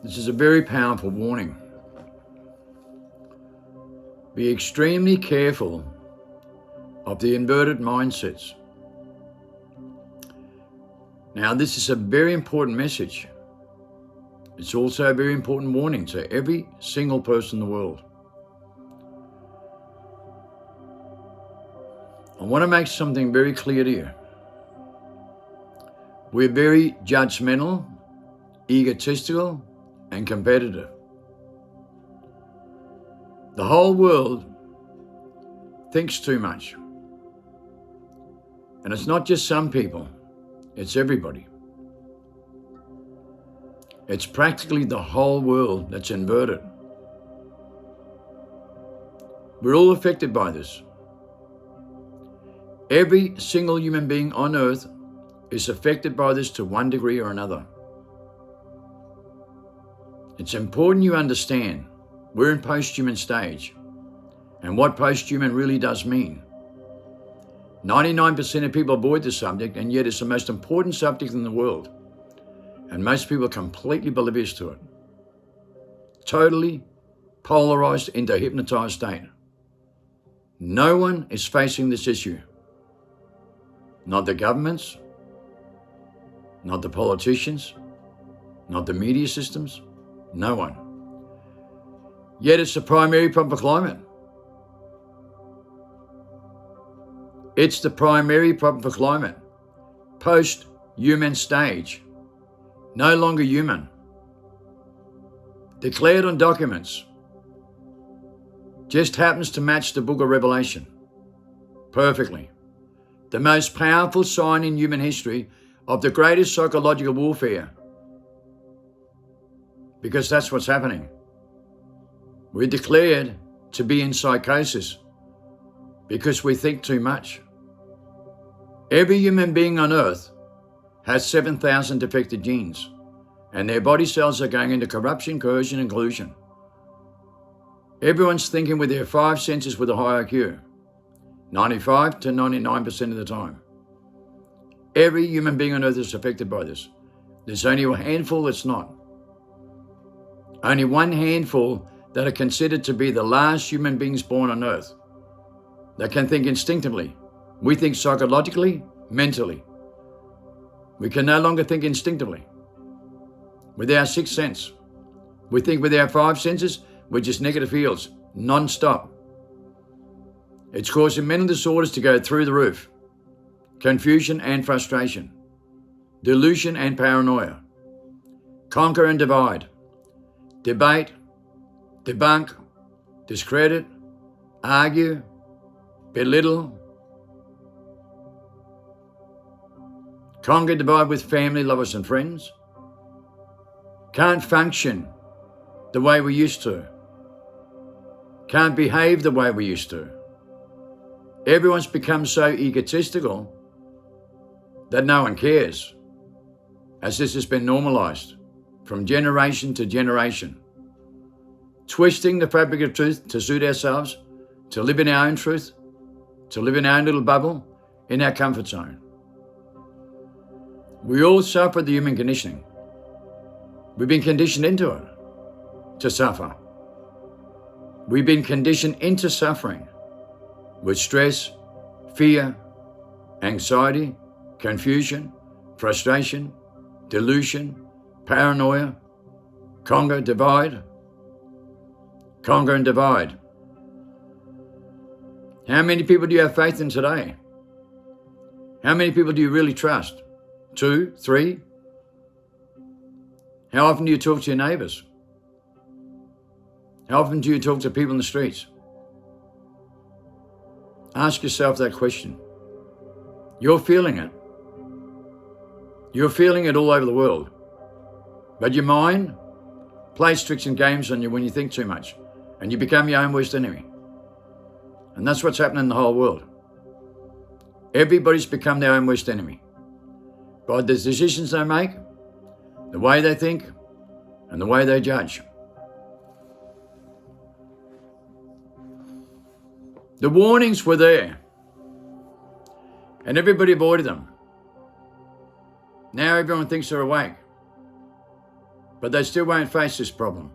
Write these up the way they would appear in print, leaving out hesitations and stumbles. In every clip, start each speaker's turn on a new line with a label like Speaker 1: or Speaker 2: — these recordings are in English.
Speaker 1: This is a very powerful warning. Be extremely careful of the inverted mindsets. Now, this is a very important message. It's also a very important warning to every single person in the world. I want to make something very clear to you. We're very judgmental, egotistical, and competitive. The whole world thinks too much. And it's not just some people, it's everybody. It's practically the whole world that's inverted. We're all affected by this. Every single human being on earth is affected by this to one degree or another. It's important you understand we're in post-human stage and what post-human really does mean. 99% of people avoid the subject, and yet it's the most important subject in the world. And most people are completely oblivious to it. Totally polarized into a hypnotized state. No one is facing this issue. Not the governments, not the politicians, not the media systems, no one. Yet it's the primary problem for climate. It's the primary problem for climate. Post-human stage. No longer human. Declared on documents. Just happens to match the book of Revelation. Perfectly. The most powerful sign in human history of the greatest psychological warfare. Because that's what's happening. We're declared to be in psychosis because we think too much. Every human being on earth has 7,000 defective genes, and their body cells are going into corruption, coercion, and collusion. Everyone's thinking with their 5 senses with a high IQ, 95 to 99% of the time. Every human being on earth is affected by this. There's only a handful that's not. Only one handful that are considered to be the last human beings born on earth that can think instinctively. We think psychologically, mentally. We can no longer think instinctively. With our 6th sense. We think with our 5 senses, we're just negative fields, non-stop. It's causing mental disorders to go through the roof. Confusion and frustration. Delusion and paranoia. Conquer and divide. Debate, debunk, discredit, argue, belittle, conquer, divide with family, lovers and friends. Can't function the way we used to. Can't behave the way we used to. Everyone's become so egotistical that no one cares, as this has been normalized from generation to generation. Twisting the fabric of truth to suit ourselves, to live in our own truth, to live in our own little bubble, in our comfort zone. We all suffer the human conditioning. We've been conditioned into it, to suffer. We've been conditioned into suffering with stress, fear, anxiety, confusion, frustration, delusion, paranoia, conquer, divide. Conquer and divide. How many people do you have faith in today? How many people do you really trust? 2, 3? How often do you talk to your neighbours? How often do you talk to people in the streets? Ask yourself that question. You're feeling it. You're feeling it all over the world. But your mind plays tricks and games on you when you think too much, and you become your own worst enemy. And that's what's happening in the whole world. Everybody's become their own worst enemy by the decisions they make, the way they think, and the way they judge. The warnings were there, and everybody avoided them. Now everyone thinks they're awake. but they still won't face this problem.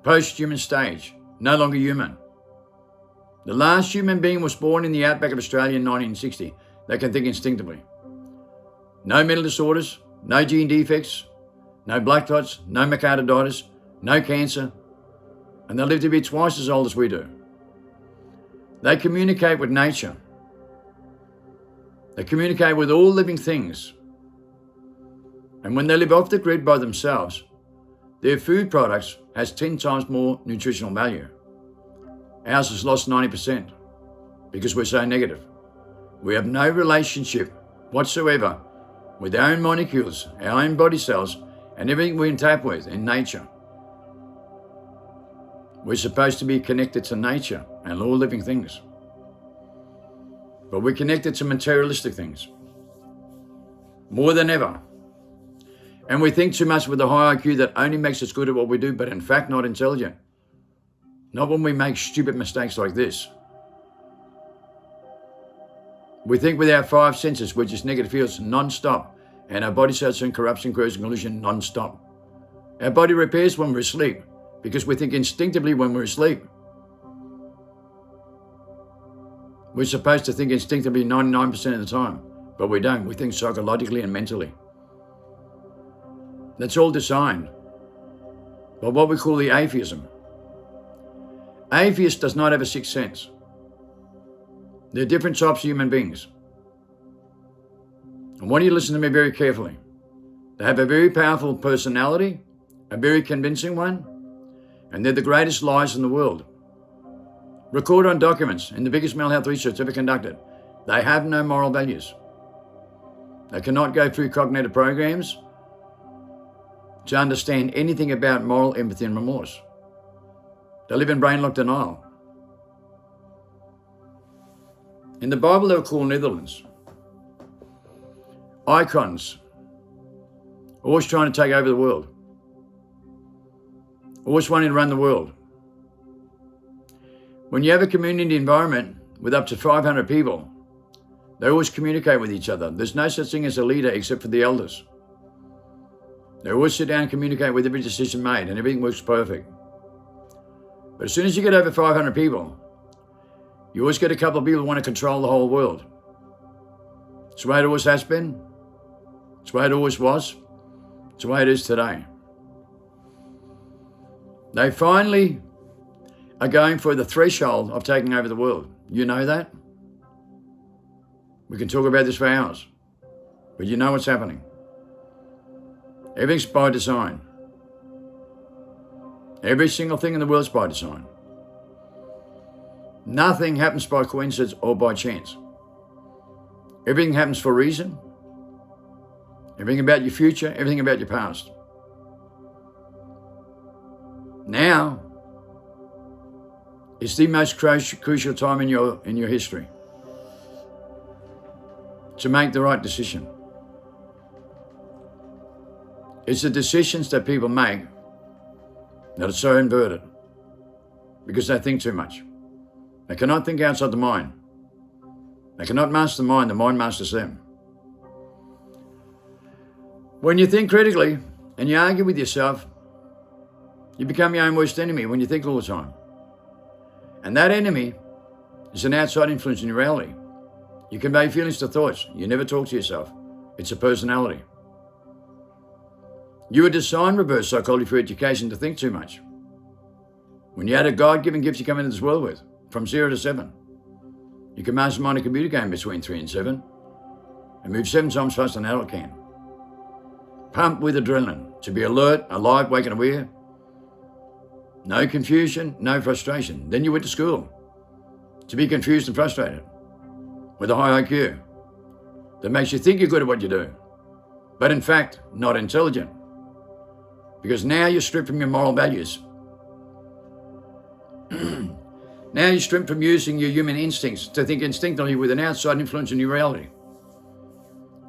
Speaker 1: Post-human stage, no longer human. The last human being was born in the outback of Australia in 1960. They can think instinctively. No mental disorders, no gene defects, no blood clots, no myocarditis, no cancer, and they live to be twice as old as we do. They communicate with nature. They communicate with all living things. And when they live off the grid by themselves, their food products has 10 times more nutritional value. Ours has lost 90% because we're so negative. We have no relationship whatsoever with our own molecules, our own body cells, and everything we interact with in nature. We're supposed to be connected to nature and all living things. But we're connected to materialistic things more than ever. And we think too much with a high IQ that only makes us good at what we do, but in fact not intelligent. Not when we make stupid mistakes like this. We think with our 5 senses, we're just negative fields non-stop, and our body cells are in corruption, corrosion, collusion non-stop. Our body repairs when we're asleep, because we think instinctively when we're asleep. We're supposed to think instinctively 99% of the time, but we don't. We think psychologically and mentally. That's all designed by what we call the atheism. Atheist does not have a sixth sense. There are different types of human beings. I want you to listen to me very carefully. They have a very powerful personality, a very convincing one, and they're the greatest liars in the world. Record on documents in the biggest mental health research ever conducted. They have no moral values. They cannot go through cognitive programs to understand anything about moral empathy and remorse. They live in brain-locked denial. In the Bible, they were called Netherlands. Icons, always trying to take over the world, always wanting to run the world. When you have a community environment with up to 500 people, they always communicate with each other. There's no such thing as a leader except for the elders. They always sit down and communicate with every decision made, and everything works perfect. But as soon as you get over 500 people, you always get a couple of people who want to control the whole world. It's the way it always has been. It's the way it always was. It's the way it is today. They finally are going for the threshold of taking over the world. You know that? We can talk about this for hours, but you know what's happening. Everything's by design. Every single thing in the world is by design. Nothing happens by coincidence or by chance. Everything happens for a reason. Everything about your future, everything about your past. Now is the most crucial time in your history to make the right decision. It's the decisions that people make that are so inverted because they think too much. They cannot think outside the mind. They cannot master the mind masters them. When you think critically and you argue with yourself, you become your own worst enemy when you think all the time. And that enemy is an outside influence in your reality. You convey feelings to thoughts. You never talk to yourself. It's a personality. You were designed, reverse psychology, for education to think too much. When you had a God-given gift you come into this world with, from 0 to 7, you can mastermind a computer game between 3 and 7 and move 7 times faster than an adult can. Pumped with adrenaline, to be alert, alive, awake and aware. No confusion, no frustration. Then you went to school to be confused and frustrated with a high IQ that makes you think you're good at what you do, but in fact, not intelligent. Because now you're stripped from your moral values. Now you're stripped from using your human instincts to think instinctively with an outside influence in your reality.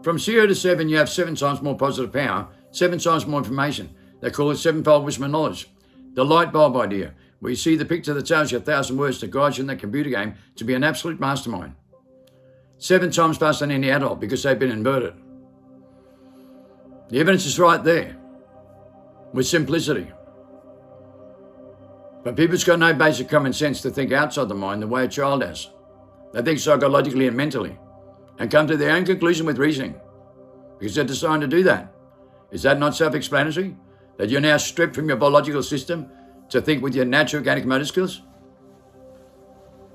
Speaker 1: From 0 to 7, you have 7 times more positive power, 7 times more information. They call it sevenfold wisdom and knowledge. The light bulb idea, where you see the picture that tells you 1,000 words to guide you in that computer game to be an absolute mastermind. 7 times faster than any adult because they've been inverted. The evidence is right there. with simplicity. But people's got no basic common sense to think outside the mind the way a child has. They think psychologically and mentally and come to their own conclusion with reasoning because they're designed to do that. Is that not self-explanatory? That you're now stripped from your biological system to think with your natural organic motor skills?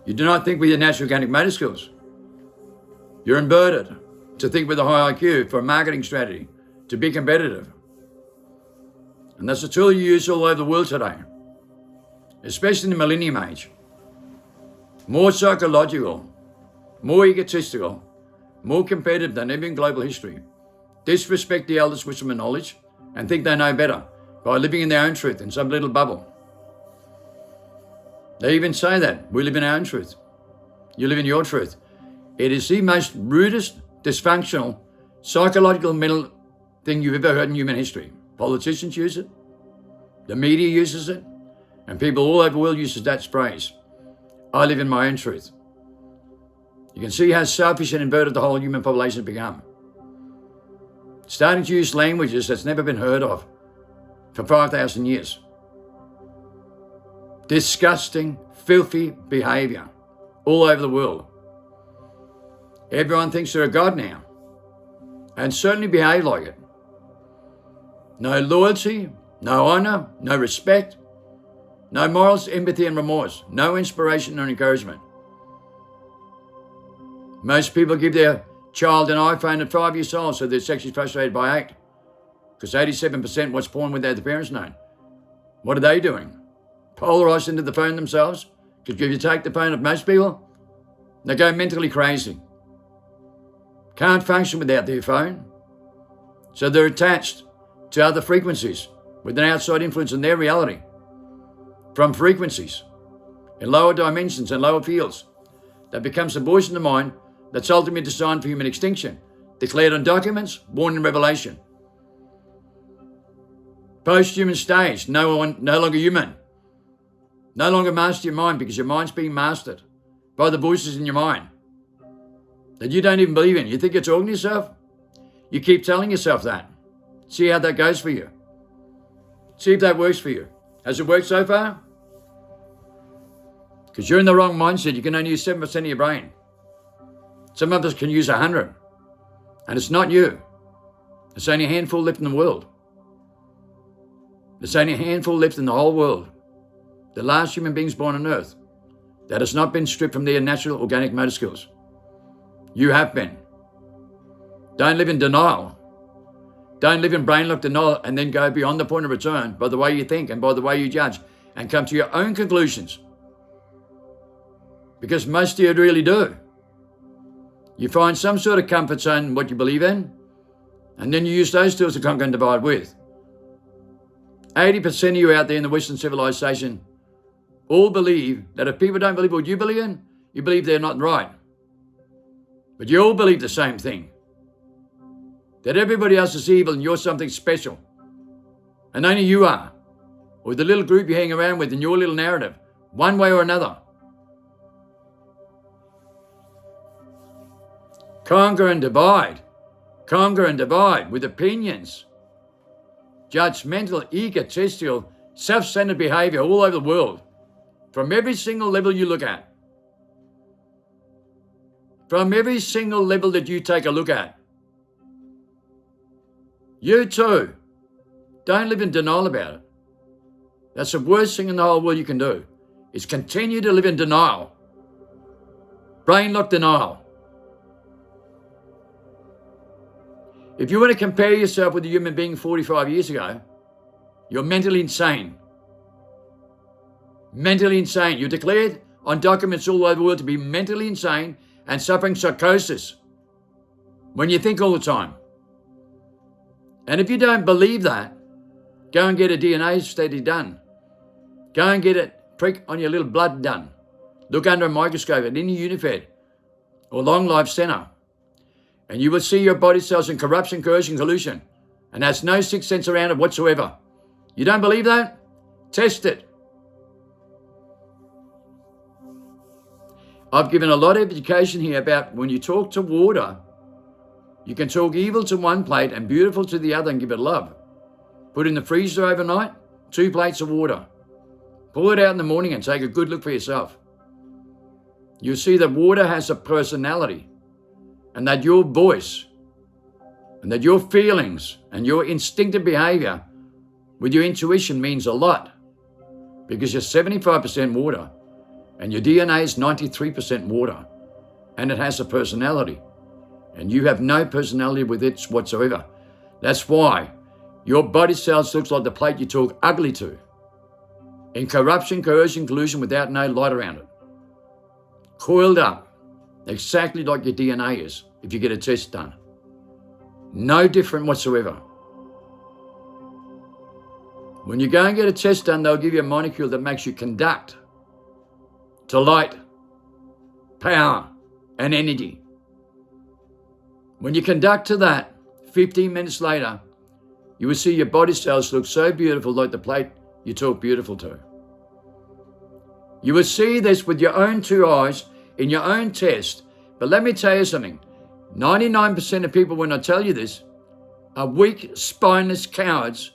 Speaker 1: You do not think with your natural organic motor skills. You're inverted to think with a high IQ for a marketing strategy, to be competitive. And that's a tool you use all over the world today, especially in the millennium age. More psychological, more egotistical, more competitive than ever in global history. Disrespect the elders' wisdom and knowledge and think they know better by living in their own truth in some little bubble. They even say that. We live in our own truth. You live in your truth. It is the most rudest, dysfunctional, psychological mental thing you've ever heard in human history. Politicians use it. The media uses it. And people all over the world uses that phrase. I live in my own truth. You can see how selfish and inverted the whole human population has become. Starting to use languages that's never been heard of for 5,000 years. Disgusting, filthy behavior all over the world. Everyone thinks they're a god now and certainly behave like it. No loyalty, no honor, no respect, no morals, empathy and remorse, no inspiration or encouragement. Most people give their child an iPhone at 5 years old so they're sexually frustrated by 8 because 87% watch porn without the parents knowing. What are they doing? Polarized into the phone themselves? Because if you take the phone of most people, they go mentally crazy. Can't function without their phone. So they're attached to other frequencies with an outside influence in their reality from frequencies in lower dimensions and lower fields that becomes a voice in the mind that's ultimately designed for human extinction, declared on documents, born in revelation. Post-human stage, no longer human. No longer master your mind because your mind's being mastered by the voices in your mind that you don't even believe in. You think you're talking to yourself? You keep telling yourself that. See how that goes for you. See if that works for you. Has it worked so far? Because you're in the wrong mindset. You can only use 7% of your brain. Some of us can use 100. And it's not you. There's only a handful left in the world. There's only a handful left in the whole world. The last human beings born on earth that has not been stripped from their natural organic motor skills. You have been. Don't live in denial. Don't live in brain lock denial and then go beyond the point of return by the way you think and by the way you judge and come to your own conclusions. Because most of you really do. You find some sort of comfort zone in what you believe in, and then you use those tools to conquer and divide with. 80% of you out there in the Western civilization all believe that if people don't believe what you believe in, you believe they're not right. But you all believe the same thing. That everybody else is evil and you're something special. And only you are. Or the little group you hang around with in your little narrative, one way or another. Conquer and divide. Conquer and divide with opinions. Judgmental, egotistical, self-centered behavior all over the world. From every single level you look at. From every single level that you take a look at. You too. Don't live in denial about it. That's the worst thing in the whole world you can do, is continue to live in denial. Brain lock denial. If you want to compare yourself with a human being 45 years ago, you're mentally insane. Mentally insane. You're declared on documents all over the world to be mentally insane and suffering psychosis when you think all the time. And if you don't believe that, go and get a DNA study done. Go and get a prick on your little blood done. Look under a microscope at any Unifed or Long Life Center. And you will see your body cells in corruption, coercion, collusion. And there's no sixth sense around it whatsoever. You don't believe that? Test it. I've given a lot of education here about when you talk to water, you can talk evil to one plate and beautiful to the other and give it love. Put it in the freezer overnight, 2 plates of water. Pull it out in the morning and take a good look for yourself. You'll see that water has a personality, and that your voice and that your feelings and your instinctive behavior with your intuition means a lot, because you're 75% water and your DNA is 93% water, and it has a personality, and you have no personality with it whatsoever. That's why your body cells looks like the plate you talk ugly to, in corruption, coercion, collusion, without no light around it. Coiled up, exactly like your DNA is if you get a test done. No different whatsoever. When you go and get a test done, they'll give you a molecule that makes you conduct to light, power, and energy. When you conduct to that, 15 minutes later, you will see your body cells look so beautiful like the plate you talk beautiful to. You will see this with your own 2 eyes in your own test. But let me tell you something. 99% of people, when I tell you this, are weak, spineless cowards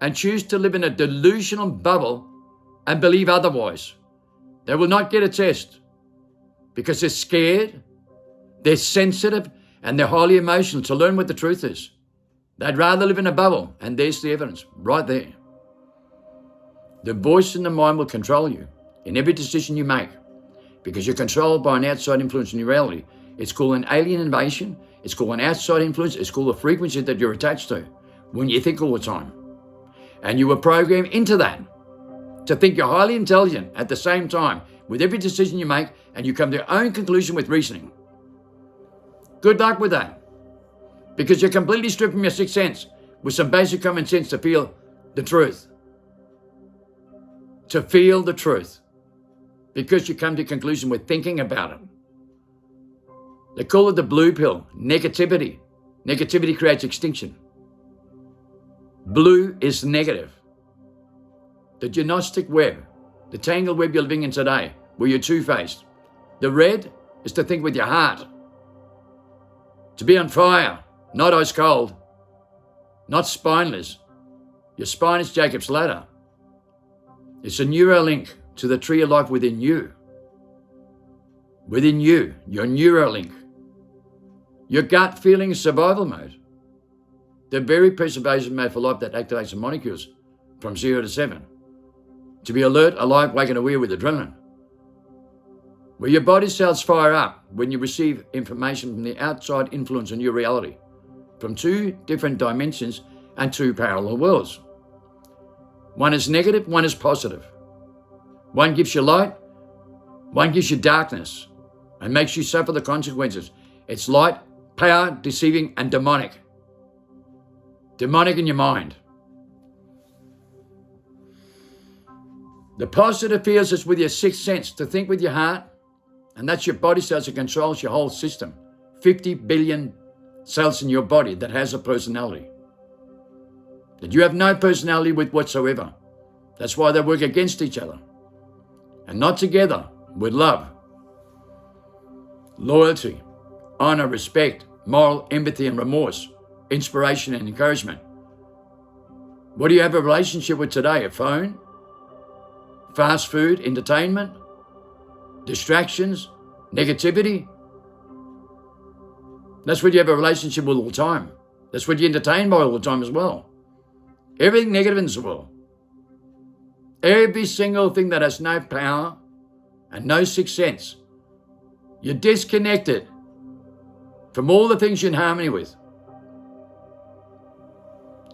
Speaker 1: and choose to live in a delusional bubble and believe otherwise. They will not get a test because they're scared, they're sensitive, and they're highly emotional to learn what the truth is. They'd rather live in a bubble, and there's the evidence right there. The voice in the mind will control you in every decision you make, because you're controlled by an outside influence in your reality. It's called an alien invasion. It's called an outside influence. It's called a frequency that you're attached to when you think all the time. And you were programmed into that to think you're highly intelligent at the same time with every decision you make, and you come to your own conclusion with reasoning. Good luck with that, because you're completely stripped from your 6th sense with some basic common sense to feel the truth. To feel the truth. Because you come to a conclusion with thinking about it. They call it the blue pill, negativity. Negativity creates extinction. Blue is negative. The gnostic web, the tangled web you're living in today, where you're two-faced. The red is to think with your heart. To be on fire, not ice cold, not spineless. Your spine is Jacob's ladder. It's a Neuralink to the tree of life within you. Within you, your Neuralink. Your gut feeling is survival mode. The very preservation mode for life that activates the molecules from 0 to 7. To be alert, alive, awake and aware with adrenaline. Where your body cells fire up when you receive information from the outside influence on your reality, from 2 different dimensions and 2 parallel worlds. One is negative, one is positive. One gives you light, one gives you darkness and makes you suffer the consequences. It's light, power, deceiving, and demonic. Demonic in your mind. The positive feels is with your 6th sense, to think with your heart, and that's your body cells that controls your whole system. 50 billion cells in your body that has a personality. That you have no personality with whatsoever. That's why they work against each other. And not together with love, loyalty, honor, respect, moral empathy and remorse, inspiration and encouragement. What do you have a relationship with today? A phone? Fast food? Entertainment? Distractions? Negativity? That's what you have a relationship with all the time. That's what you entertain by all the time as well. Everything negative in this world. Every single thing that has no power and no 6th sense. You're disconnected from all the things you're in harmony with.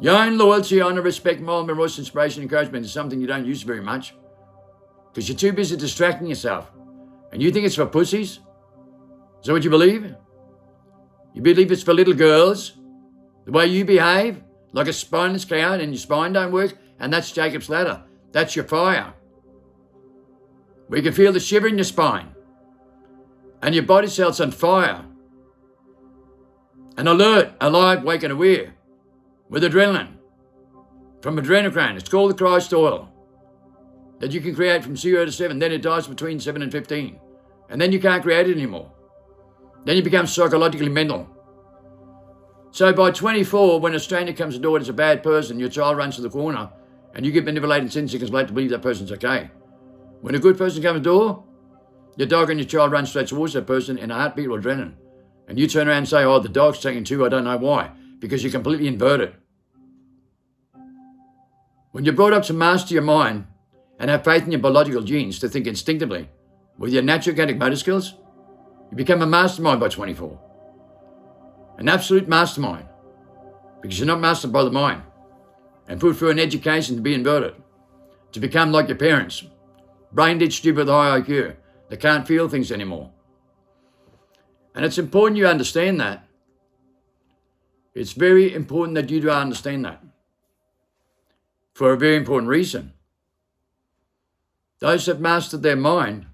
Speaker 1: Your own loyalty, honor, respect, moral, remorse, inspiration, encouragement is something you don't use very much because you're too busy distracting yourself. And you think it's for pussies? Is that what you believe? You believe it's for little girls? The way you behave, like a spineless cow and your spine don't work, and that's Jacob's ladder. That's your fire. We can feel the shiver in your spine. And your body cells on fire. And alert, alive, awake and aware. With adrenaline. From adrenochrome. It's called the Christ oil. That you can create from 0 to 7. Then it dies between 7 and 15. And then you can't create it anymore. Then you become psychologically mental. So by 24, when a stranger comes to the door and it's a bad person, your child runs to the corner and you get manipulated 10 seconds later to believe that person's okay. When a good person comes to the door, your dog and your child run straight towards that person in a heartbeat or adrenaline. And you turn around and say, oh, the dog's taking two, I don't know why. Because you're completely inverted. When you're brought up to master your mind and have faith in your biological genes to think instinctively with your natural organic motor skills, you become a mastermind by 24. An absolute mastermind. Because you're not mastered by the mind and put through an education to be inverted, to become like your parents, brain dead stupid with high IQ, that can't feel things anymore. And it's important you understand that. It's very important that you do understand that. For a very important reason. Those that mastered their mind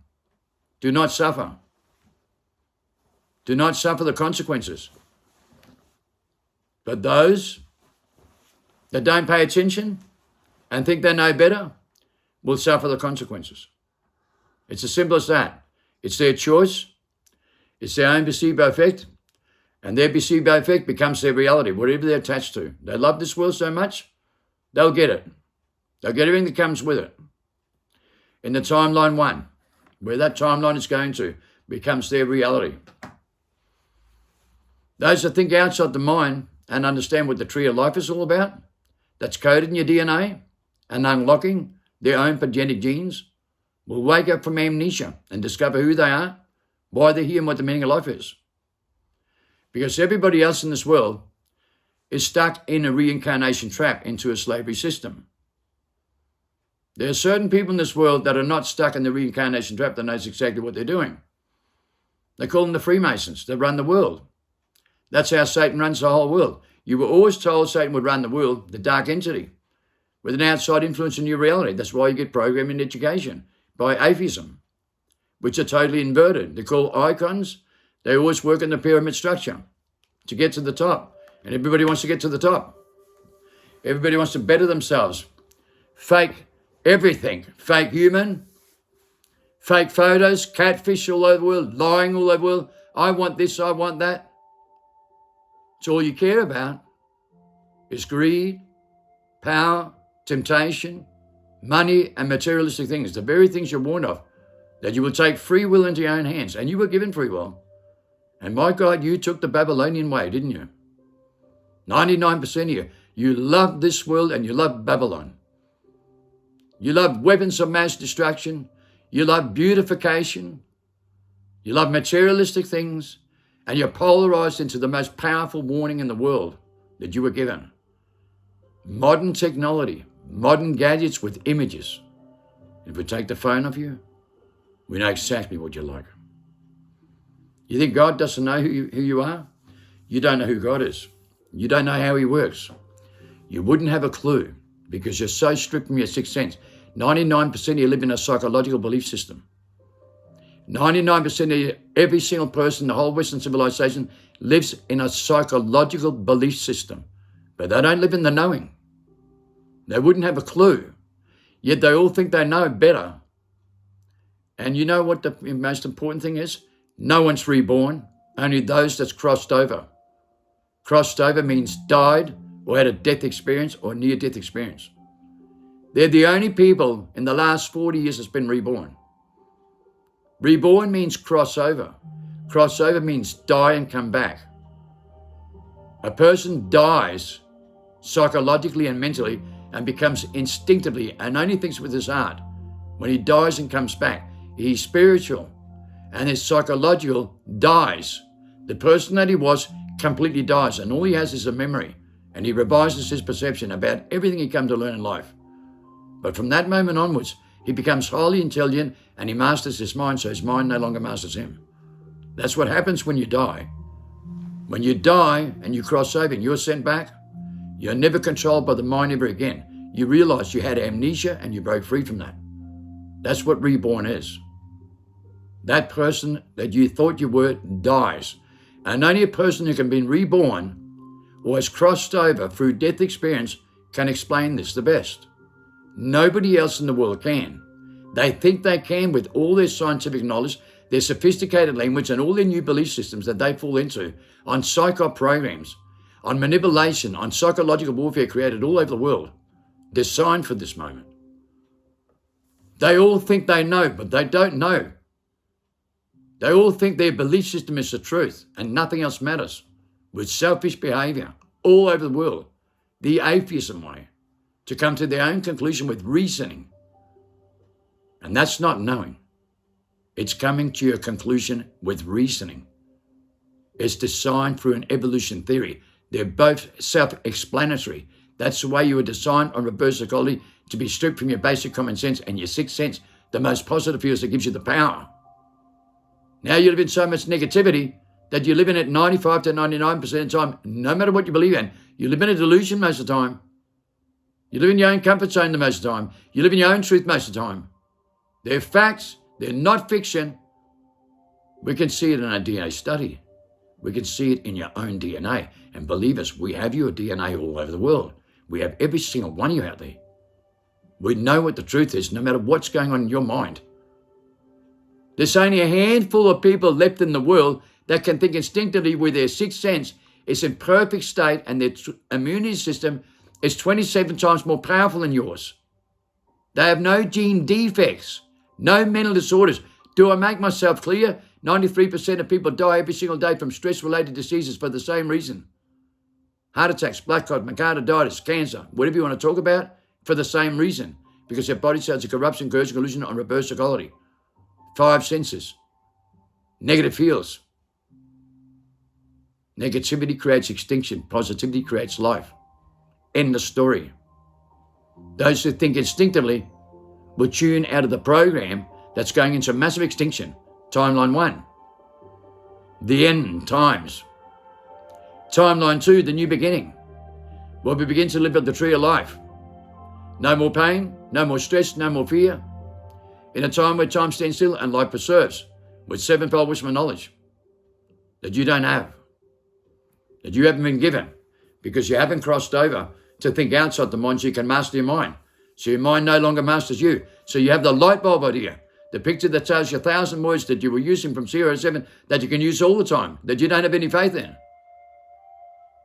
Speaker 1: do not suffer. Do not suffer the consequences. But those that don't pay attention and think they know better will suffer the consequences. It's as simple as that. It's their choice. It's their own placebo effect. And their placebo effect becomes their reality, whatever they're attached to. They love this world so much, they'll get it. They'll get everything that comes with it. In the timeline 1, where that timeline is going to, becomes their reality. Those that think outside the mind and understand what the tree of life is all about, that's coded in your DNA and unlocking their own pathogenic genes, will wake up from amnesia and discover who they are, why they're here, and what the meaning of life is. Because everybody else in this world is stuck in a reincarnation trap into a slavery system. There are certain people in this world that are not stuck in the reincarnation trap that knows exactly what they're doing. They call them the Freemasons. They run the world. That's how Satan runs the whole world. You were always told Satan would run the world, the dark entity, with an outside influence in your reality. That's why you get programmed in education by atheism, which are totally inverted. They're called icons. They always work in the pyramid structure to get to the top. And everybody wants to get to the top. Everybody wants to better themselves. Fake everything. Fake human, fake photos, catfish all over the world, lying all over the world. I want this, I want that. It's all you care about is greed, power, temptation, money, and materialistic things. The very things you're warned of, that you will take free will into your own hands. And you were given free will. And my God, you took the Babylonian way, didn't you? 99% of you. You love this world and you love Babylon. You love weapons of mass destruction. You love beautification. You love materialistic things. And you're polarized into the most powerful warning in the world that you were given. Modern technology, modern gadgets with images. If we take the phone off you, we know exactly what you're like. You think God doesn't know who you are? You don't know who God is. You don't know how he works. You wouldn't have a clue because you're so stripped from your sixth sense. 99% of you live in a psychological belief system. 99% of every single person in the whole Western civilization lives in a psychological belief system. But they don't live in the knowing. They wouldn't have a clue. Yet they all think they know better. And you know what the most important thing is? No one's reborn, only those that's crossed over. Crossed over means died or had a death experience or near-death experience. They're the only people in the last 40 years that's been reborn. Reborn means crossover. Crossover means die and come back. A person dies psychologically and mentally and becomes instinctively and only thinks with his heart. When he dies and comes back, he's spiritual and his psychological dies. The person that he was completely dies and all he has is a memory and he revises his perception about everything he come to learn in life. But from that moment onwards, he becomes highly intelligent and he masters his mind, so his mind no longer masters him. That's what happens when you die. When you die and you cross over and you're sent back, you're never controlled by the mind ever again. You realize you had amnesia and you broke free from that. That's what reborn is. That person that you thought you were dies. And only a person who can be reborn or has crossed over through death experience can explain this the best. Nobody else in the world can. They think they can with all their scientific knowledge, their sophisticated language, and all their new belief systems that they fall into on psycho programs, on manipulation, on psychological warfare created all over the world, designed for this moment. They all think they know, but they don't know. They all think their belief system is the truth and nothing else matters, with selfish behavior all over the world, the atheism way, to come to their own conclusion with reasoning. And that's not knowing. It's coming to your conclusion with reasoning. It's designed through an evolution theory. They're both self-explanatory. That's the way you were designed on reverse psychology, to be stripped from your basic common sense and your sixth sense, the most positive force that gives you the power. Now you live in so much negativity that you live in it 95 to 99% of the time, no matter what you believe in. You live in a delusion most of the time. You live in your own comfort zone the most of the time. You live in your own truth most of the time. They're facts. They're not fiction. We can see it in a DNA study. We can see it in your own DNA. And believe us, we have your DNA all over the world. We have every single one of you out there. We know what the truth is, no matter what's going on in your mind. There's only a handful of people left in the world that can think instinctively with their sixth sense is in perfect state, and their immunity system is 27 times more powerful than yours. They have no gene defects, no mental disorders. Do I make myself clear? 93% of people die every single day from stress-related diseases for the same reason. Heart attacks, black clot, myocarditis, cancer, whatever you want to talk about, for the same reason. Because their body cells are corruption, coercion, collusion on reverse psychology. 5 senses. Negative feels. Negativity creates extinction. Positivity creates life. End the story. Those who think instinctively will tune out of the program that's going into massive extinction. Timeline 1. The end times. Timeline 2, the new beginning. Where we begin to live at the tree of life. No more pain, no more stress, no more fear. In a time where time stands still and life preserves, with sevenfold wisdom and knowledge that you don't have, that you haven't been given, because you haven't crossed over to think outside the mind so you can master your mind. So your mind no longer masters you. So you have the light bulb idea, the picture that tells you 1,000 words that you were using from 0 to 7 that you can use all the time, that you don't have any faith in.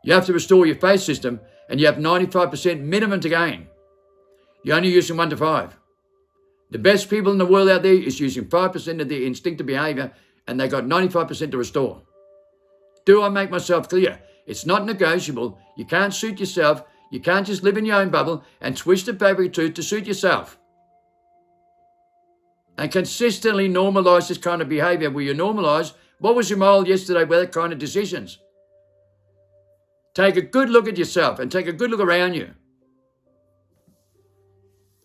Speaker 1: You have to restore your faith system, and you have 95% minimum to gain. You're only using 1 to 5. The best people in the world out there is using 5% of their instinctive behavior, and they got 95% to restore. Do I make myself clear? It's not negotiable. You can't suit yourself. You can't just live in your own bubble and twist the fabric truth to suit yourself. And consistently normalize this kind of behavior where you normalize what was your moral yesterday with that kind of decisions. Take a good look at yourself and take a good look around you.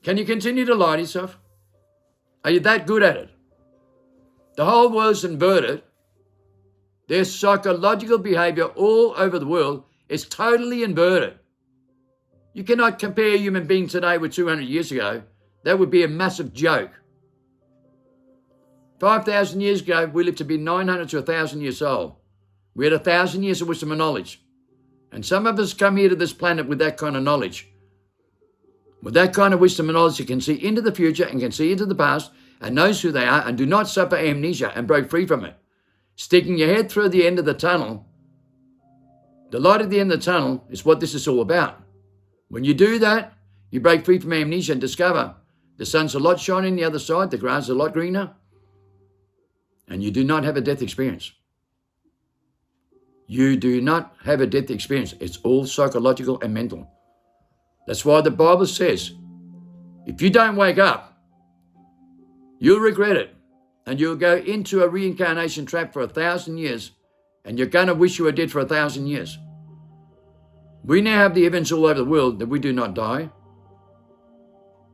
Speaker 1: Can you continue to lie to yourself? Are you that good at it? The whole world's inverted. Their psychological behavior all over the world is totally inverted. You cannot compare a human being today with 200 years ago. That would be a massive joke. 5,000 years ago, we lived to be 900 to 1,000 years old. We had 1,000 years of wisdom and knowledge. And some of us come here to this planet with that kind of knowledge. With that kind of wisdom and knowledge, you can see into the future and can see into the past and knows who they are and do not suffer amnesia and break free from it. Sticking your head through the end of the tunnel, the light at the end of the tunnel is what this is all about. When you do that, you break free from amnesia and discover the sun's a lot shining on the other side, the grass is a lot greener, and you do not have a death experience. You do not have a death experience. It's all psychological and mental. That's why the Bible says, if you don't wake up, you'll regret it. And you'll go into a reincarnation trap for 1,000 years. And you're going to wish you were dead for 1,000 years. We now have the evidence all over the world that we do not die.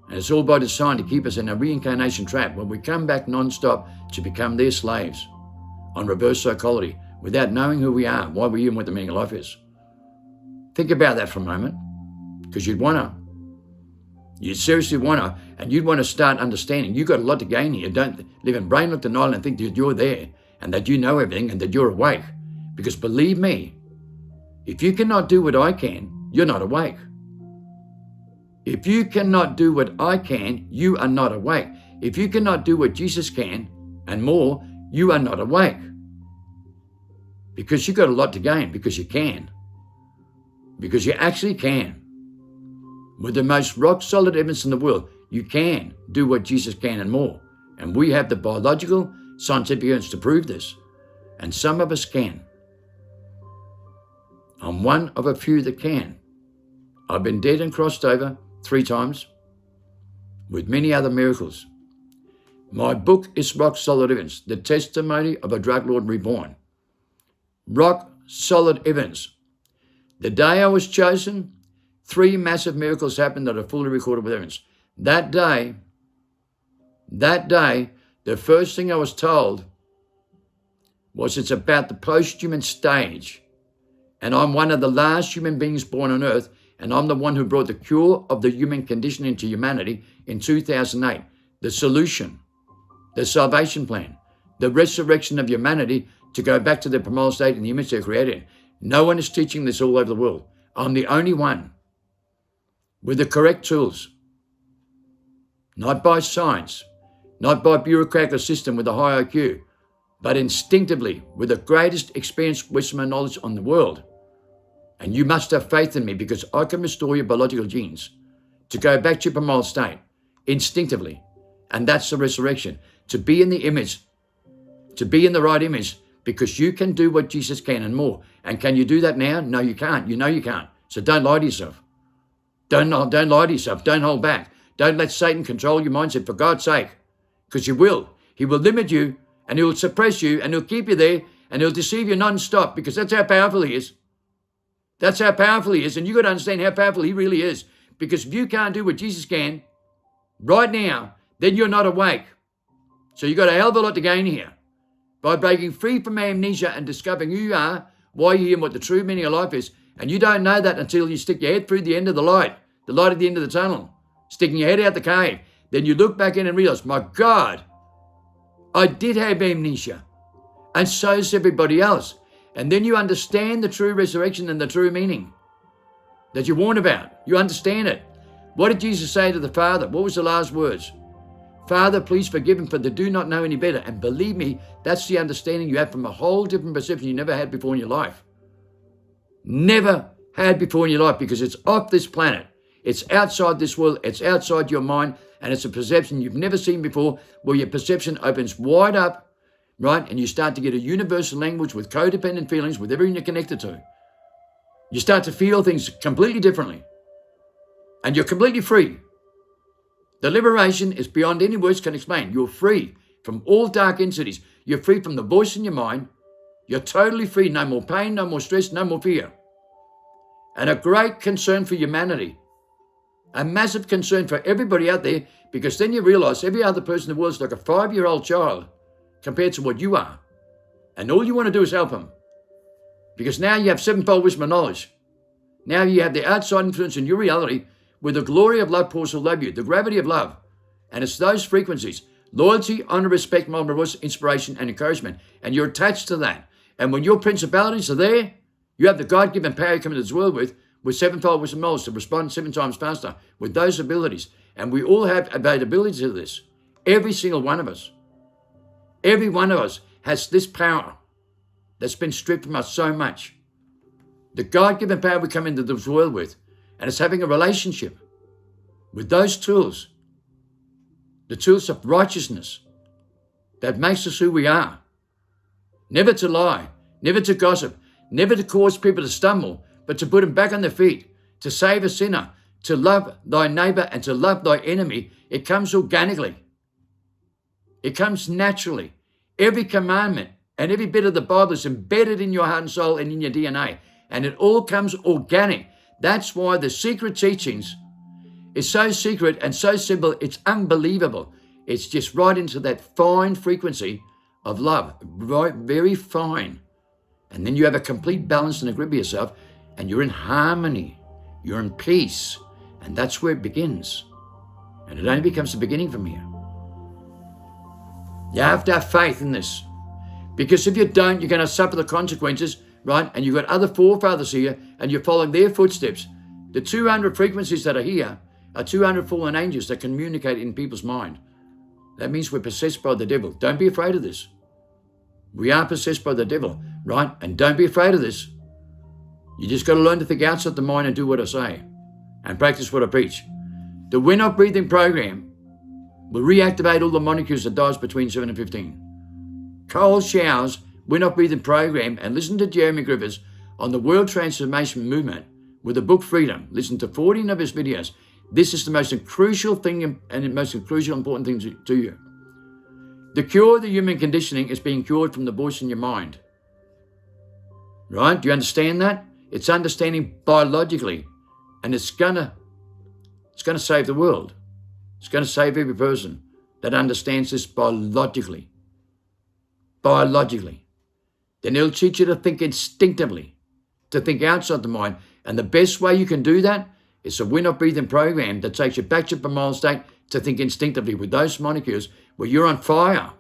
Speaker 1: And it's all by design to keep us in a reincarnation trap where we come back non-stop to become their slaves on reverse psychology without knowing who we are, why we're here and what the meaning of life is. Think about that for a moment. Because you'd want to. You'd seriously want to, and you'd want to start understanding. You've got a lot to gain here. Don't live in brainless denial and think that you're there and that you know everything and that you're awake. Because believe me, if you cannot do what I can, you're not awake. If you cannot do what I can, you are not awake. If you cannot do what Jesus can and more, you are not awake. Because you've got a lot to gain because you can. Because you actually can. With the most rock-solid evidence in the world, you can do what Jesus can and more. And we have the biological, scientific evidence to prove this. And some of us can. I'm one of a few that can. I've been dead and crossed over 3 times with many other miracles. My book is Rock Solid Evidence, the testimony of a drug lord reborn. Rock solid evidence. The day I was chosen, 3 massive miracles happened that are fully recorded with evidence. That day, the first thing I was told was it's about the post-human stage. And I'm one of the last human beings born on earth, and I'm the one who brought the cure of the human condition into humanity in 2008. The solution, the salvation plan, the resurrection of humanity to go back to their primal state in the image they're created. No one is teaching this all over the world. I'm the only one with the correct tools. Not by science, not by bureaucratic system with a high IQ, but instinctively with the greatest experience, wisdom, and knowledge on the world. And you must have faith in me because I can restore your biological genes to go back to your primal state instinctively. And that's the resurrection. To be in the image, to be in the right image, because you can do what Jesus can and more. And can you do that now? No, you can't. You know you can't. So don't lie to yourself. Don't lie to yourself. Don't hold back. Don't let Satan control your mindset, for God's sake, because you will. He will limit you, and he will suppress you, and he'll keep you there, and he'll deceive you non-stop, because that's how powerful he is. That's how powerful he is, and you've got to understand how powerful he really is. Because if you can't do what Jesus can right now, then you're not awake. So you've got a hell of a lot to gain here. By breaking free from amnesia and discovering who you are, why you're here, and what the true meaning of life is. And you don't know that until you stick your head through the end of the light at the end of the tunnel, sticking your head out the cave. Then you look back in and realize, my God, I did have amnesia. And so does everybody else. And then you understand the true resurrection and the true meaning that you warned about. You understand it. What did Jesus say to the Father? What was the last words? Father, please forgive them, for they do not know any better. And believe me, that's the understanding you have from a whole different perception you never had before in your life. Never had before in your life, because it's off this planet. It's outside this world. It's outside your mind. And it's a perception you've never seen before, where your perception opens wide up, right? And you start to get a universal language with codependent feelings with everything you're connected to. You start to feel things completely differently. And you're completely free. The liberation is beyond any words can explain. You're free from all dark entities. You're free from the voice in your mind. You're totally free. No more pain, no more stress, no more fear. And a great concern for humanity. A massive concern for everybody out there, because then you realize every other person in the world is like a 5-year-old child compared to what you are. And all you want to do is help them. Because now you have 7-fold wisdom and knowledge. Now you have the outside influence in your reality, where the glory of love pours all over you, the gravity of love. And it's those frequencies, loyalty, honor, respect, moral inspiration, and encouragement. And you're attached to that. And when your principalities are there, you have the God-given power you come into this world with 7-fold wisdom and knowledge to respond 7 times faster with those abilities. And we all have availability to this. Every single one of us. Every one of us has this power that's been stripped from us so much. The God-given power we come into this world with, and it's having a relationship with those tools, the tools of righteousness that makes us who we are. Never to lie, never to gossip, never to cause people to stumble, but to put them back on their feet, to save a sinner, to love thy neighbor and to love thy enemy. It comes organically. It comes naturally. Every commandment and every bit of the Bible is embedded in your heart and soul and in your DNA. And it all comes organic. That's why the secret teachings is so secret and so simple, it's unbelievable. It's just right into that fine frequency of love, right, very fine. And then you have a complete balance and a grip of yourself, and you're in harmony, you're in peace, and that's where it begins. And it only becomes the beginning from here. You have to have faith in this, because if you don't, you're going to suffer the consequences, right? And you've got other forefathers here, and you're following their footsteps. The 200 frequencies that are here are 200 fallen angels that communicate in people's mind. That means we're possessed by the devil. Don't be afraid of this. We are possessed by the devil, right? And don't be afraid of this. You just got to learn to think outside the mind and do what I say and practice what I preach. The We're Not Breathing program will reactivate all the molecules that dies between 7 and 15. Cold showers, We're Not Breathing program, and listen to Jeremy Griffiths on the World Transformation Movement with the book Freedom. Listen to 14 of his videos. This is the most crucial thing and the most crucial important thing to you. The cure of the human conditioning is being cured from the voice in your mind. Right? Do you understand that? It's understanding biologically, and it's gonna save the world. It's gonna save every person that understands this biologically. Biologically. Then it'll teach you to think instinctively, to think outside the mind. And the best way you can do that is a We're Not Breathing program that takes you back to primal state to think instinctively with those molecules where you're on fire,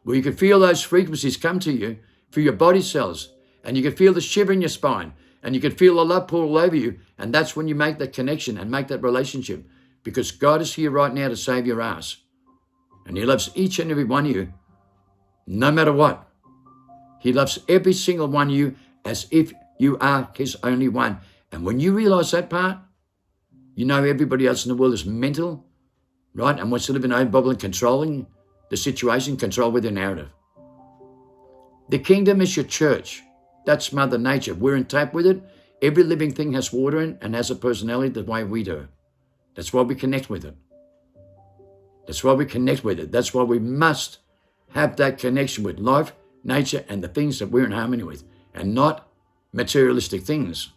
Speaker 1: where you can feel those frequencies come to you through your body cells, and you can feel the shiver in your spine, and you can feel the love pour all over you, and that's when you make that connection and make that relationship, because God is here right now to save your ass, and He loves each and every one of you, no matter what. He loves every single one of you as if you are His only one. And when you realize that part, you know everybody else in the world is mental, right? And wants to live in own bubble and controlling the situation, control with their narrative. The kingdom is your church. That's Mother Nature. We're in tap with it. Every living thing has water in and has a personality the way we do. That's why we connect with it. That's why we connect with it. That's why we must have that connection with life, nature, and the things that we're in harmony with, and not materialistic things.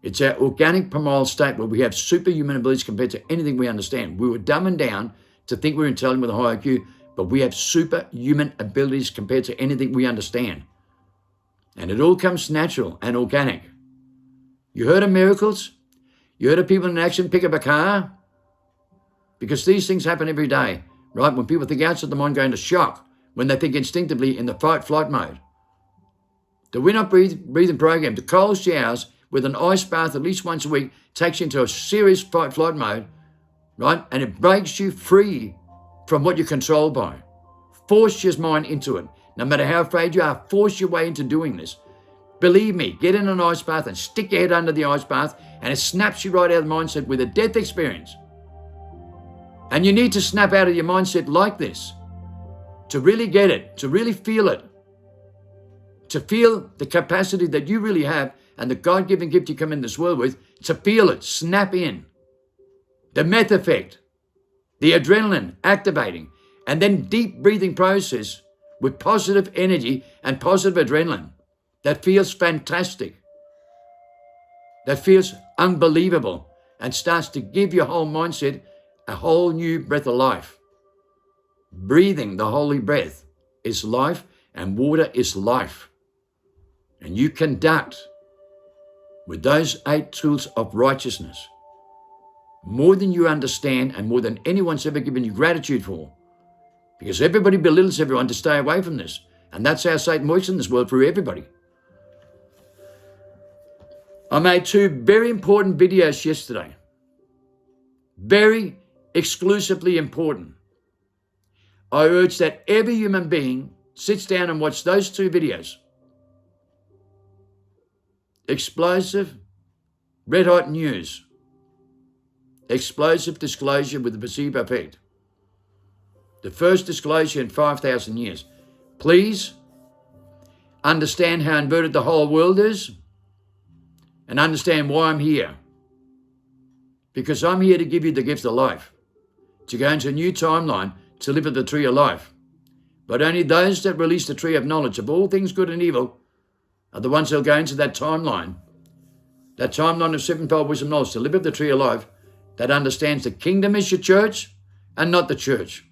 Speaker 1: It's our organic primal state where we have superhuman abilities compared to anything we understand. We were dumbing down to think we're intelligent with a high IQ, but we have superhuman abilities compared to anything we understand. And it all comes natural and organic. You heard of miracles? You heard of people in action pick up a car? Because these things happen every day, right? When people think outside the mind, go into shock, when they think instinctively in the fight-flight mode. The We're Not Breathing program, the cold showers with an ice bath at least once a week, takes you into a serious fight-flight mode, right? And it breaks you free from what you're controlled by. Force your mind into it. No matter how afraid you are, force your way into doing this. Believe me, get in an ice bath and stick your head under the ice bath, and it snaps you right out of the mindset with a death experience. And you need to snap out of your mindset like this to really get it, to really feel it, to feel the capacity that you really have and the God-given gift you come in this world with, to feel it, snap in. The meth effect, the adrenaline activating, and then deep breathing process with positive energy and positive adrenaline that feels fantastic, that feels unbelievable, and starts to give your whole mindset a whole new breath of life. Breathing the holy breath is life, and water is life. And you conduct with those 8 tools of righteousness more than you understand and more than anyone's ever given you gratitude for. Because everybody belittles everyone to stay away from this. And that's how Satan works in this world through everybody. I made 2 very important videos yesterday. Very exclusively important. I urge that every human being sits down and watch those 2 videos. Explosive, red hot news. Explosive disclosure with the placebo effect. The first disclosure in 5,000 years. Please understand how inverted the whole world is and understand why I'm here. Because I'm here to give you the gift of life, to go into a new timeline, to live at the tree of life. But only those that release the tree of knowledge of all things good and evil are the ones that will go into that timeline of 7-fold wisdom knowledge, to live at the tree of life, that understands the kingdom is your church and not the church.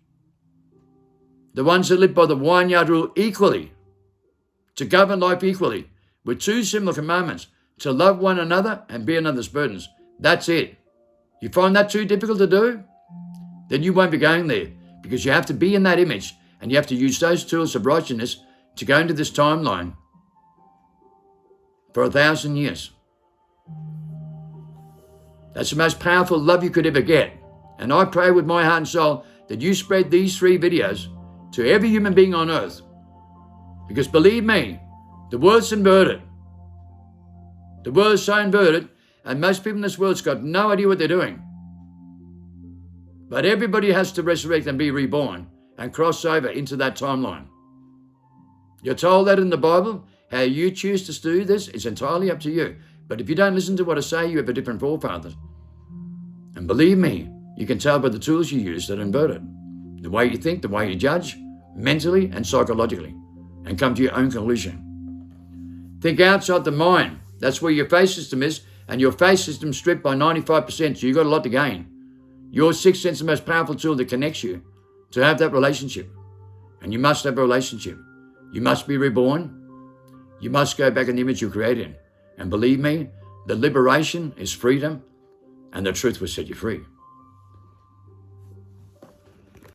Speaker 1: The ones that live by the vineyard rule equally, to govern life equally, with 2 similar commandments, to love one another and bear another's burdens. That's it. You find that too difficult to do? Then you won't be going there, because you have to be in that image, and you have to use those tools of righteousness to go into this timeline for 1,000 years. That's the most powerful love you could ever get. And I pray with my heart and soul that you spread these 3 videos to every human being on earth. Because believe me, the world's inverted. The world is so inverted, and most people in this world's got no idea what they're doing. But everybody has to resurrect and be reborn and cross over into that timeline. You're told that in the Bible. How you choose to do this is entirely up to you. But if you don't listen to what I say, you have a different forefather. And believe me, you can tell by the tools you use that invert it. The way you think, the way you judge, mentally and psychologically, and come to your own conclusion. Think outside the mind. That's where your faith system is, and your faith system stripped by 95%, so you've got a lot to gain. Your sixth sense is the most powerful tool that connects you to have that relationship. And you must have a relationship. You must be reborn. You must go back in the image you created. And believe me, the liberation is freedom, and the truth will set you free.